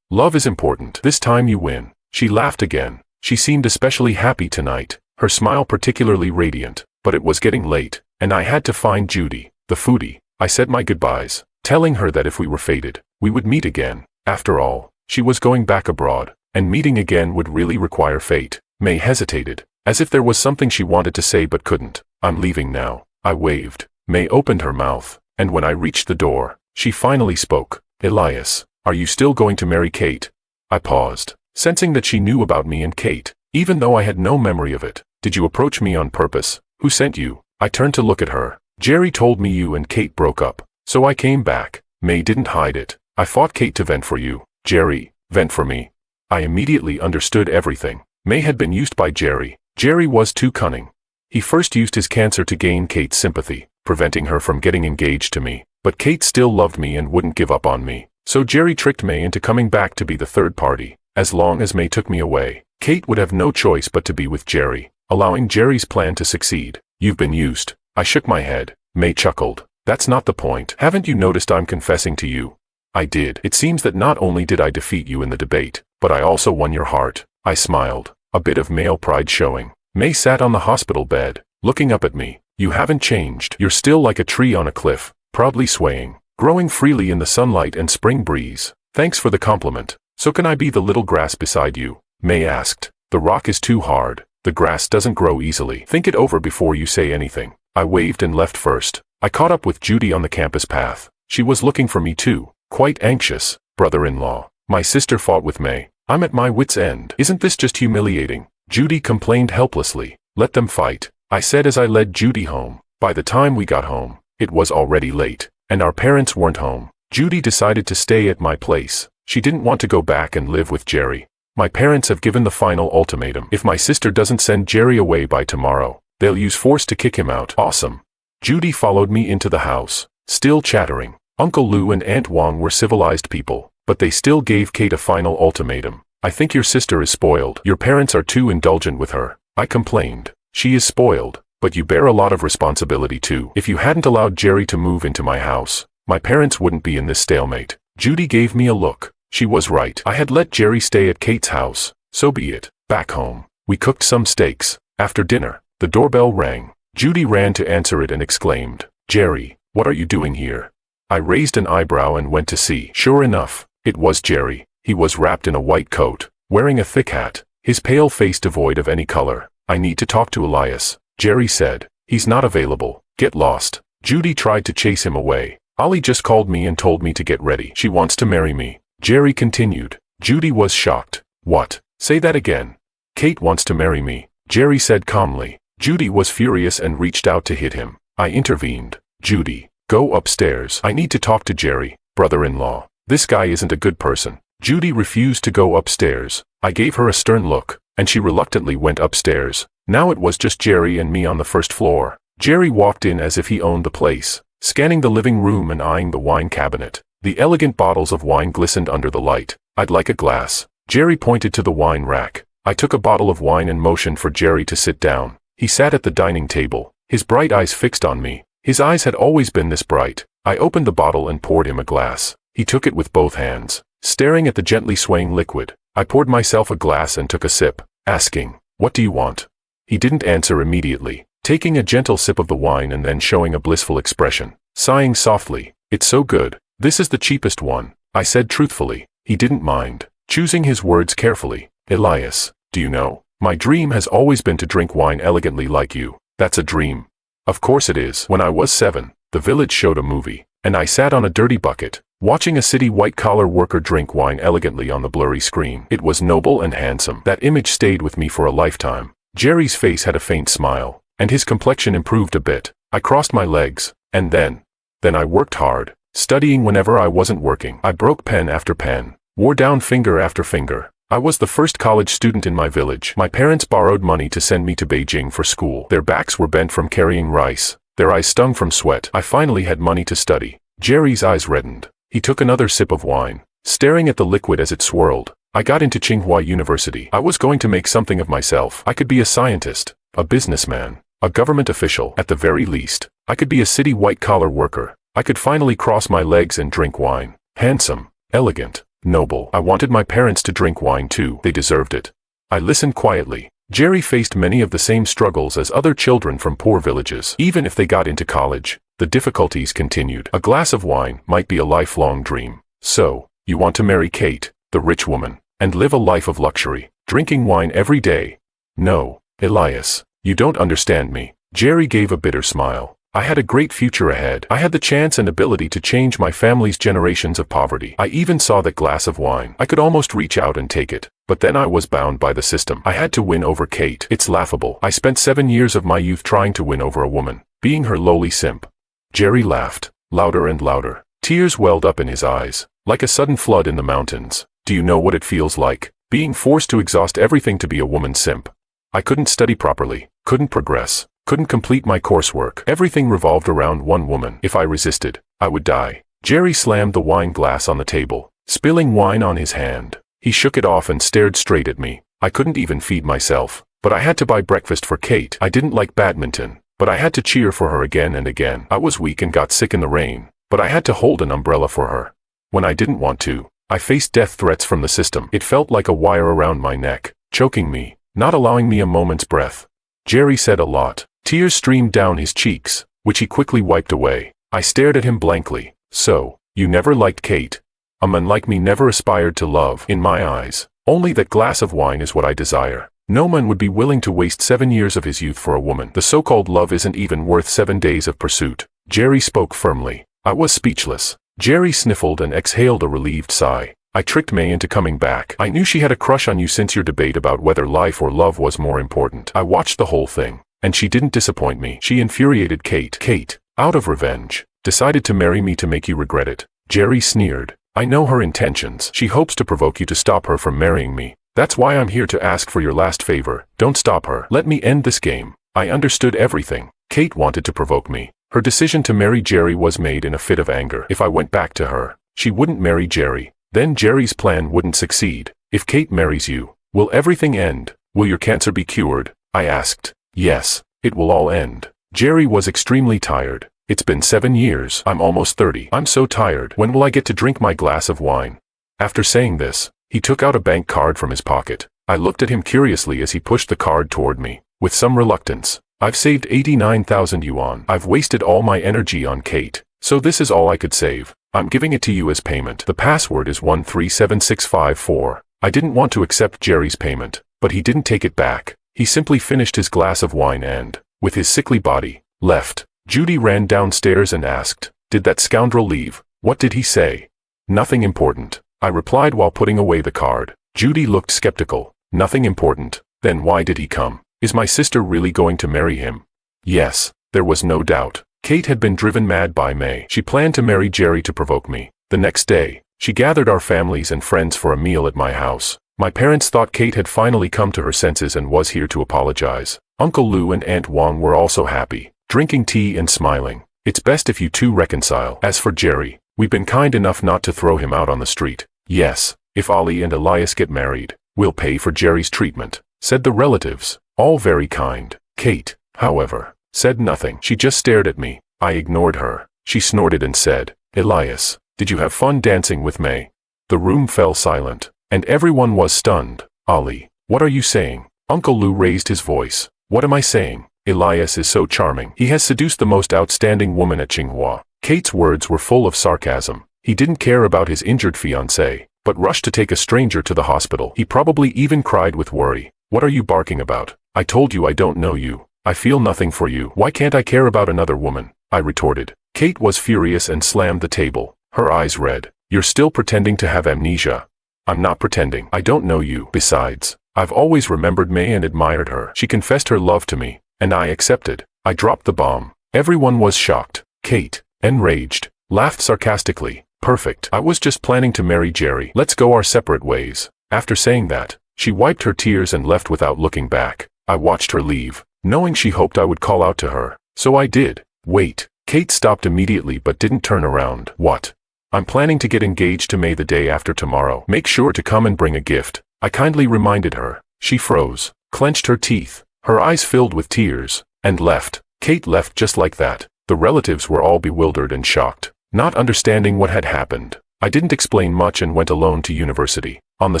Love is important. This time you win. She laughed again. She seemed especially happy tonight, her smile particularly radiant. But it was getting late, and I had to find Judy, the foodie. I said my goodbyes, telling her that if we were fated, we would meet again. After all, she was going back abroad, and meeting again would really require fate. May hesitated, as if there was something she wanted to say but couldn't. I'm leaving now. I waved. May opened her mouth, and when I reached the door, she finally spoke. Elias, are you still going to marry Kate? I paused, sensing that she knew about me and Kate, even though I had no memory of it. Did you approach me on purpose? Who sent you? I turned to look at her. Jerry told me you and Kate broke up, so I came back. May didn't hide it. I fought Kate to vent for you. Jerry, vent for me. I immediately understood everything. May had been used by Jerry. Jerry was too cunning. He first used his cancer to gain Kate's sympathy, preventing her from getting engaged to me. But Kate still loved me and wouldn't give up on me. So Jerry tricked May into coming back to be the third party. As long as May took me away, Kate would have no choice but to be with Jerry, allowing Jerry's plan to succeed. You've been used. I shook my head. May chuckled. That's not the point. Haven't you noticed I'm confessing to you? I did. It seems that not only did I defeat you in the debate, but I also won your heart. I smiled, a bit of male pride showing. May sat on the hospital bed, looking up at me. You haven't changed. You're still like a tree on a cliff, proudly swaying, growing freely in the sunlight and spring breeze. Thanks for the compliment. So can I be the little grass beside you? May asked. The rock is too hard. The grass doesn't grow easily. Think it over before you say anything. I waved and left first. I caught up with Judy on the campus path. She was looking for me too, quite anxious. Brother-in-law. My sister fought with May. I'm at my wit's end. Isn't this just humiliating? Judy complained helplessly. Let them fight, I said as I led Judy home. By the time we got home, it was already late, and our parents weren't home. Judy decided to stay at my place. She didn't want to go back and live with Jerry. My parents have given the final ultimatum. If my sister doesn't send Jerry away by tomorrow, they'll use force to kick him out. Awesome. Judy followed me into the house, still chattering. Uncle Lou and Aunt Wong were civilized people, but they still gave Kate a final ultimatum. I think your sister is spoiled. Your parents are too indulgent with her. I complained. She is spoiled, but you bear a lot of responsibility too. If you hadn't allowed Jerry to move into my house, my parents wouldn't be in this stalemate. Judy gave me a look. She was right. I had let Jerry stay at Kate's house. So be it. Back home, we cooked some steaks. After dinner, the doorbell rang. Judy ran to answer it and exclaimed, Jerry, what are you doing here? I raised an eyebrow and went to see. Sure enough, it was Jerry. He was wrapped in a white coat, wearing a thick hat, his pale face devoid of any color. I need to talk to Elias, Jerry said. He's not available. Get lost. Judy tried to chase him away. Ollie just called me and told me to get ready. She wants to marry me. Jerry continued. Judy was shocked. What? Say that again. Kate wants to marry me, Jerry said calmly. Judy was furious and reached out to hit him. I intervened. Judy, go upstairs. I need to talk to Jerry, brother-in-law. This guy isn't a good person. Judy refused to go upstairs. I gave her a stern look, and she reluctantly went upstairs. Now it was just Jerry and me on the first floor. Jerry walked in as if he owned the place, scanning the living room and eyeing the wine cabinet. The elegant bottles of wine glistened under the light. I'd like a glass. Jerry pointed to the wine rack. I took a bottle of wine and motioned for Jerry to sit down. He sat at the dining table, his bright eyes fixed on me. His eyes had always been this bright. I opened the bottle and poured him a glass. He took it with both hands, staring at the gently swaying liquid. I poured myself a glass and took a sip, asking, "What do you want?" He didn't answer immediately, taking a gentle sip of the wine and then showing a blissful expression, sighing softly. "It's so good. This is the cheapest one," I said truthfully. He didn't mind, choosing his words carefully. "Elias, do you know, my dream has always been to drink wine elegantly like you." "That's a dream." "Of course it is." When I was 7, the village showed a movie, and I sat on a dirty bucket, watching a city white-collar worker drink wine elegantly on the blurry screen. It was noble and handsome. That image stayed with me for a lifetime. Jerry's face had a faint smile, and his complexion improved a bit. I crossed my legs, and then I worked hard, studying whenever I wasn't working. I broke pen after pen, wore down finger after finger. I was the first college student in my village. My parents borrowed money to send me to Beijing for school. Their backs were bent from carrying rice. Their eyes stung from sweat. I finally had money to study. Jerry's eyes reddened. He took another sip of wine, staring at the liquid as it swirled. I got into Tsinghua University. I was going to make something of myself. I could be a scientist, a businessman, a government official. At the very least, I could be a city white-collar worker. I could finally cross my legs and drink wine. Handsome, elegant, noble. I wanted my parents to drink wine too. They deserved it. I listened quietly. Jerry faced many of the same struggles as other children from poor villages. Even if they got into college, the difficulties continued. A glass of wine might be a lifelong dream. "So, you want to marry Kate, the rich woman, and live a life of luxury, drinking wine every day?" "No, Elias, you don't understand me." Jerry gave a bitter smile. I had a great future ahead. I had the chance and ability to change my family's generations of poverty. I even saw that glass of wine. I could almost reach out and take it. But then I was bound by the system. I had to win over Kate. It's laughable. I spent 7 years of my youth trying to win over a woman, being her lowly simp. Jerry laughed, louder and louder. Tears welled up in his eyes, like a sudden flood in the mountains. "Do you know what it feels like, being forced to exhaust everything to be a woman's simp?" I couldn't study properly, couldn't progress, couldn't complete my coursework. Everything revolved around one woman. If I resisted, I would die. Jerry slammed the wine glass on the table, spilling wine on his hand. He shook it off and stared straight at me. I couldn't even feed myself, but I had to buy breakfast for Kate. I didn't like badminton, but I had to cheer for her again and again. I was weak and got sick in the rain, but I had to hold an umbrella for her. When I didn't want to, I faced death threats from the system. It felt like a wire around my neck, choking me, not allowing me a moment's breath. Jerry said a lot. Tears streamed down his cheeks, which he quickly wiped away. I stared at him blankly. "So, you never liked Kate? A man like me never aspired to love. In my eyes, only that glass of wine is what I desire. No man would be willing to waste 7 years of his youth for a woman. The so-called love isn't even worth 7 days of pursuit." Jerry spoke firmly. I was speechless. Jerry sniffled and exhaled a relieved sigh. "I tricked May into coming back. I knew she had a crush on you since your debate about whether life or love was more important. I watched the whole thing, and she didn't disappoint me. She infuriated Kate. Kate, out of revenge, decided to marry me to make you regret it." Jerry sneered. "I know her intentions. She hopes to provoke you to stop her from marrying me. That's why I'm here to ask for your last favor. Don't stop her. Let me end this game." I understood everything. Kate wanted to provoke me. Her decision to marry Jerry was made in a fit of anger. If I went back to her, she wouldn't marry Jerry. Then Jerry's plan wouldn't succeed. "If Kate marries you, will everything end? Will your cancer be cured?" I asked. "Yes, it will all end." Jerry was extremely tired. "It's been 7 years. I'm almost 30. I'm so tired. When will I get to drink my glass of wine?" After saying this, he took out a bank card from his pocket. I looked at him curiously as he pushed the card toward me, with some reluctance. "I've saved 89,000 yuan. I've wasted all my energy on Kate, so this is all I could save. I'm giving it to you as payment. The password is 137654. I didn't want to accept Jerry's payment, but he didn't take it back. He simply finished his glass of wine and, with his sickly body, left. Judy ran downstairs and asked, "Did that scoundrel leave? What did he say?" "Nothing important. I replied while putting away the card. Judy looked skeptical. Nothing important. Then why did he come? Is my sister really going to marry him? Yes, there was no doubt. Kate had been driven mad by May. She planned to marry Jerry to provoke me. The next day, she gathered our families and friends for a meal at my house. My parents thought Kate had finally come to her senses and was here to apologize. Uncle Lou and Aunt Wong were also happy, drinking tea and smiling. It's best if you two reconcile. As for Jerry, we've been kind enough not to throw him out on the street. Yes, if Ali and Elias get married, we'll pay for Jerry's treatment, said the relatives, all very kind. Kate, however, said nothing. She just stared at me. I ignored her. She snorted and said, Elias, did you have fun dancing with May? The room fell silent, and everyone was stunned. Ali, what are you saying? Uncle Lou raised his voice. What am I saying? Elias is so charming. He has seduced the most outstanding woman at Tsinghua. Kate's words were full of sarcasm. He didn't care about his injured fiancée, but rushed to take a stranger to the hospital. He probably even cried with worry. What are you barking about? I told you I don't know you. I feel nothing for you. Why can't I care about another woman? I retorted. Kate was furious and slammed the table, her eyes red. You're still pretending to have amnesia. I'm not pretending. I don't know you. Besides, I've always remembered May and admired her. She confessed her love to me, and I accepted. I dropped the bomb. Everyone was shocked. Kate, enraged, laughed sarcastically. Perfect. I was just planning to marry Jerry. Let's go our separate ways. After saying that, she wiped her tears and left without looking back. I watched her leave, knowing she hoped I would call out to her. So I did. Wait. Kate stopped immediately but didn't turn around. What? I'm planning to get engaged to May the day after tomorrow. Make sure to come and bring a gift. I kindly reminded her. She froze, clenched her teeth, her eyes filled with tears, and left. Kate left just like that. The relatives were all bewildered and shocked, not understanding what had happened. I didn't explain much and went alone to university. On the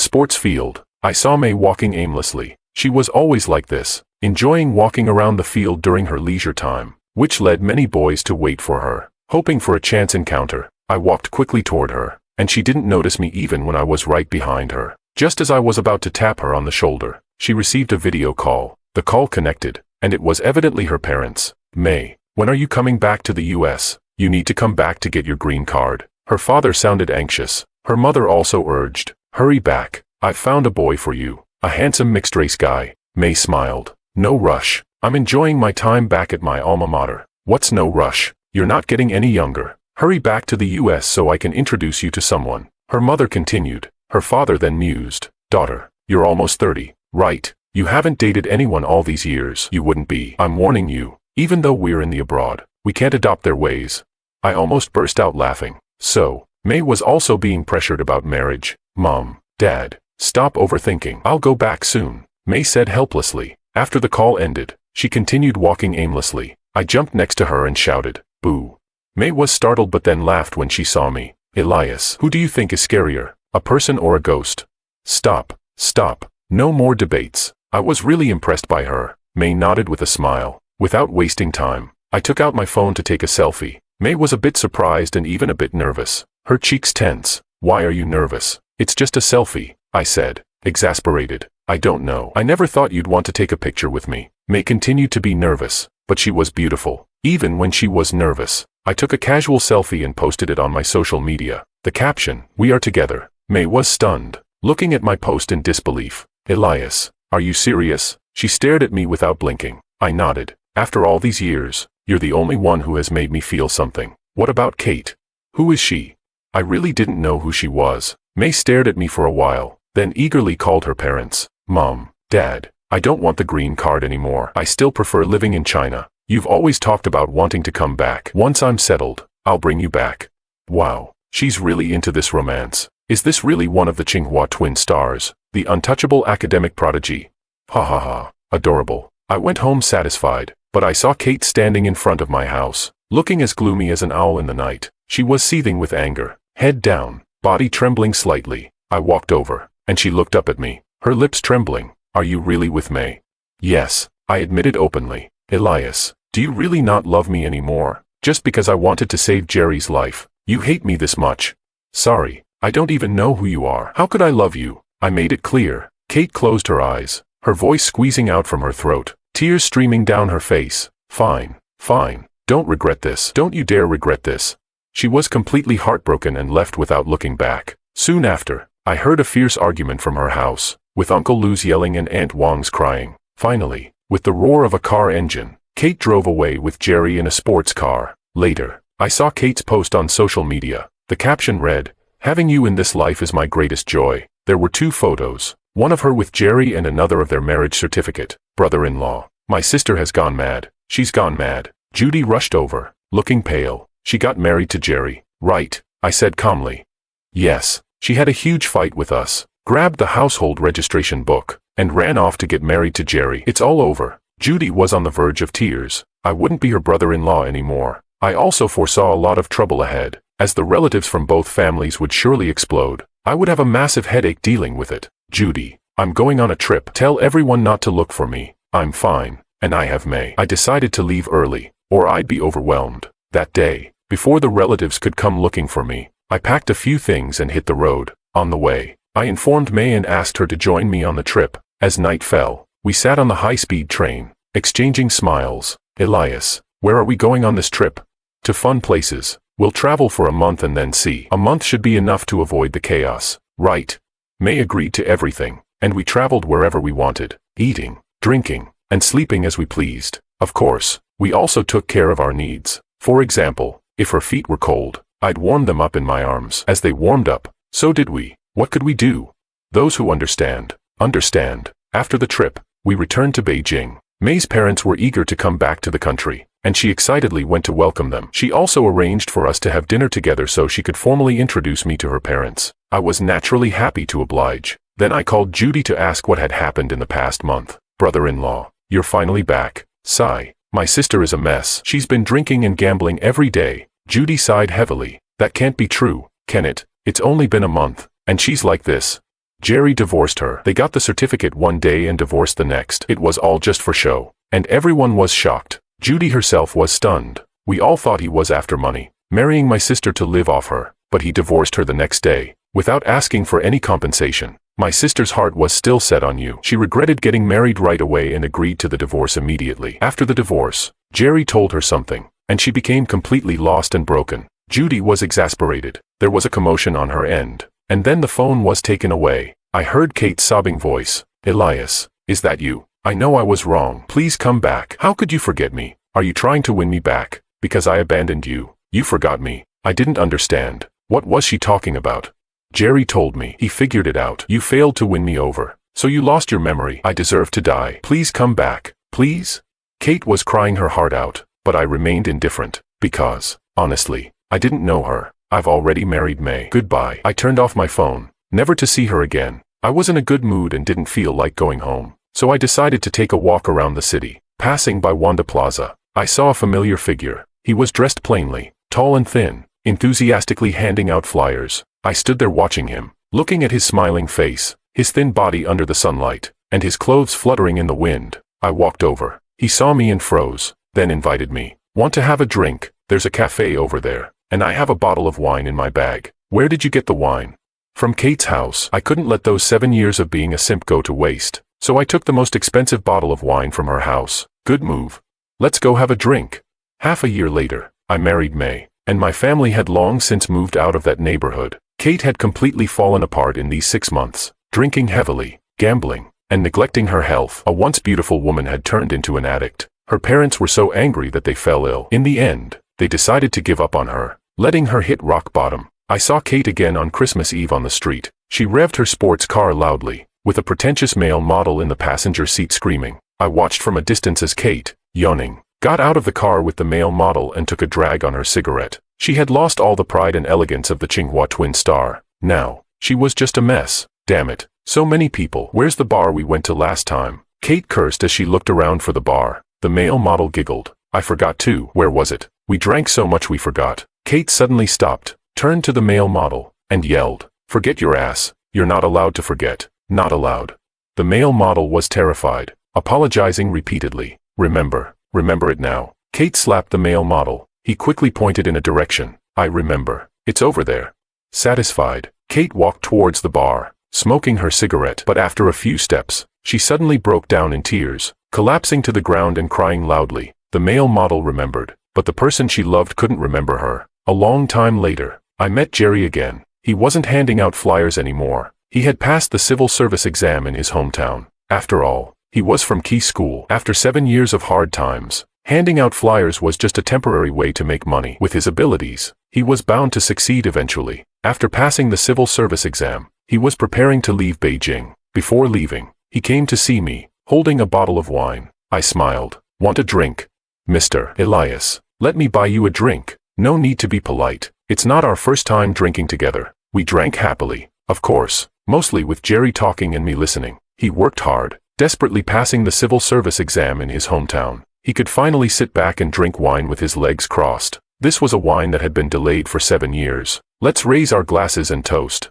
sports field, I saw May walking aimlessly. She was always like this, enjoying walking around the field during her leisure time, which led many boys to wait for her, hoping for a chance encounter. I walked quickly toward her, and she didn't notice me even when I was right behind her. Just as I was about to tap her on the shoulder, she received a video call. The call connected, and it was evidently her parents. May, when are you coming back to the US? You need to come back to get your green card. Her father sounded anxious. Her mother also urged, hurry back. I've found a boy for you, a handsome mixed-race guy. May smiled. No rush. I'm enjoying my time back at my alma mater. What's no rush? You're not getting any younger. Hurry back to the US so I can introduce you to someone. Her mother continued. Her father then mused. Daughter, you're almost 30, right? You haven't dated anyone all these years. You wouldn't be. I'm warning you, even though we're in the abroad, we can't adopt their ways. I almost burst out laughing. So, May was also being pressured about marriage. Mom, Dad, stop overthinking. I'll go back soon, May said helplessly. After the call ended, she continued walking aimlessly. I jumped next to her and shouted, boo. May was startled but then laughed when she saw me. Elias, who do you think is scarier, a person or a ghost? Stop, stop, no more debates. I was really impressed by her. May nodded with a smile. Without wasting time, I took out my phone to take a selfie. May was a bit surprised and even a bit nervous. Her cheeks tense. Why are you nervous? It's just a selfie, I said, exasperated. I don't know. I never thought you'd want to take a picture with me. May continued to be nervous, but she was beautiful, even when she was nervous. I took a casual selfie and posted it on my social media. The caption, we are together. May was stunned, looking at my post in disbelief. Elias, are you serious? She stared at me without blinking. I nodded. After all these years, you're the only one who has made me feel something. What about Kate? Who is she? I really didn't know who she was. May stared at me for a while, then eagerly called her parents. Mom, Dad, I don't want the green card anymore. I still prefer living in China. You've always talked about wanting to come back. Once I'm settled, I'll bring you back. Wow, she's really into this romance. Is this really one of the Tsinghua twin stars, the untouchable academic prodigy? Ha ha ha, adorable. I went home satisfied, but I saw Kate standing in front of my house, looking as gloomy as an owl in the night. She was seething with anger, head down, body trembling slightly. I walked over, and she looked up at me, her lips trembling. Are you really with May? Yes, I admitted openly. Elias, do you really not love me anymore? Just because I wanted to save Jerry's life, you hate me this much? Sorry, I don't even know who you are. How could I love you? I made it clear. Kate closed her eyes, her voice squeezing out from her throat, tears streaming down her face. Fine, fine. Don't regret this. Don't you dare regret this. She was completely heartbroken and left without looking back. Soon after, I heard a fierce argument from her house, with Uncle Lou's yelling and Aunt Wong's crying. Finally, with the roar of a car engine, Kate drove away with Jerry in a sports car. Later, I saw Kate's post on social media. The caption read, "Having you in this life is my greatest joy." There were 2 photos, one of her with Jerry and another of their marriage certificate. Brother-in-law. My sister has gone mad. She's gone mad. Judy rushed over, looking pale. She got married to Jerry, right? I said calmly. Yes. She had a huge fight with us, grabbed the household registration book, and ran off to get married to Jerry. It's all over. Judy was on the verge of tears. I wouldn't be her brother-in-law anymore. I also foresaw a lot of trouble ahead, as the relatives from both families would surely explode. I would have a massive headache dealing with it. Judy, I'm going on a trip. Tell everyone not to look for me. I'm fine, and I have May. I decided to leave early, or I'd be overwhelmed. That day, before the relatives could come looking for me, I packed a few things and hit the road. On the way, I informed May and asked her to join me on the trip. As night fell, we sat on the high-speed train, exchanging smiles. Elias, where are we going on this trip? To fun places. We'll travel for a month and then see. A month should be enough to avoid the chaos, right? May agreed to everything, and we traveled wherever we wanted, eating, drinking, and sleeping as we pleased. Of course, we also took care of our needs. For example, if her feet were cold, I'd warm them up in my arms. As they warmed up, so did we. What could we do? Those who understand, understand. After the trip, we returned to Beijing. May's parents were eager to come back to the country, and she excitedly went to welcome them. She also arranged for us to have dinner together so she could formally introduce me to her parents. I was naturally happy to oblige. Then I called Judy to ask what had happened in the past month. Brother-in-law, you're finally back. Sigh. My sister is a mess. She's been drinking and gambling every day. Judy sighed heavily. That can't be true, can it? It's only been a month, and she's like this. Jerry divorced her. They got the certificate one day and divorced the next. It was all just for show, and everyone was shocked. Judy herself was stunned. We all thought he was after money, marrying my sister to live off her, but he divorced her the next day, without asking for any compensation. My sister's heart was still set on you. She regretted getting married right away and agreed to the divorce immediately. After the divorce, Jerry told her something, and she became completely lost and broken. Judy was exasperated. There was a commotion on her end, and then the phone was taken away. I heard Kate's sobbing voice. Elias, is that you? I know I was wrong. Please come back. How could you forget me? Are you trying to win me back? Because I abandoned you. You forgot me. I didn't understand. What was she talking about? Jerry told me. He figured it out. You failed to win me over, so you lost your memory. I deserve to die. Please come back. Please? Kate was crying her heart out, but I remained indifferent, because, honestly, I didn't know her. I've already married May. Goodbye. I turned off my phone, never to see her again. I was in a good mood and didn't feel like going home, so I decided to take a walk around the city. Passing by Wanda Plaza, I saw a familiar figure. He was dressed plainly, tall and thin, enthusiastically handing out flyers. I stood there watching him, looking at his smiling face, his thin body under the sunlight, and his clothes fluttering in the wind. I walked over. He saw me and froze, then invited me. Want to have a drink? There's a cafe over there, and I have a bottle of wine in my bag. Where did you get the wine? From Kate's house. I couldn't let those 7 years of being a simp go to waste, so I took the most expensive bottle of wine from her house. Good move. Let's go have a drink. Half a year later, I married May, and my family had long since moved out of that neighborhood. Kate had completely fallen apart in these 6 months, drinking heavily, gambling, and neglecting her health. A once beautiful woman had turned into an addict. Her parents were so angry that they fell ill. In the end, they decided to give up on her, letting her hit rock bottom. I saw Kate again on Christmas Eve on the street. She revved her sports car loudly, with a pretentious male model in the passenger seat screaming. I watched from a distance as Kate, yawning, got out of the car with the male model and took a drag on her cigarette. She had lost all the pride and elegance of the Tsinghua twin star. Now, she was just a mess. Damn it. So many people. Where's the bar we went to last time? Kate cursed as she looked around for the bar. The male model giggled. I forgot too. Where was it? We drank so much we forgot. Kate suddenly stopped, turned to the male model, and yelled, "Forget your ass. You're not allowed to forget. Not allowed." The male model was terrified, apologizing repeatedly. Remember it now. Kate slapped the male model. He quickly pointed in a direction. I remember. It's over there. Satisfied, Kate walked towards the bar, smoking her cigarette. But after a few steps, she suddenly broke down in tears, collapsing to the ground and crying loudly. The male model remembered, but the person she loved couldn't remember her. A long time later, I met Jerry again. He wasn't handing out flyers anymore. He had passed the civil service exam in his hometown. After all, he was from Key School. After 7 years of hard times, handing out flyers was just a temporary way to make money. With his abilities, he was bound to succeed eventually. After passing the civil service exam, he was preparing to leave Beijing. Before leaving, he came to see me, holding a bottle of wine. I smiled. "Want a drink? Mr. Elias, let me buy you a drink." No need to be polite. It's not our first time drinking together. We drank happily, of course, mostly with Jerry talking and me listening. He worked hard, desperately passing the civil service exam in his hometown. He could finally sit back and drink wine with his legs crossed. This was a wine that had been delayed for 7 years. Let's raise our glasses and toast.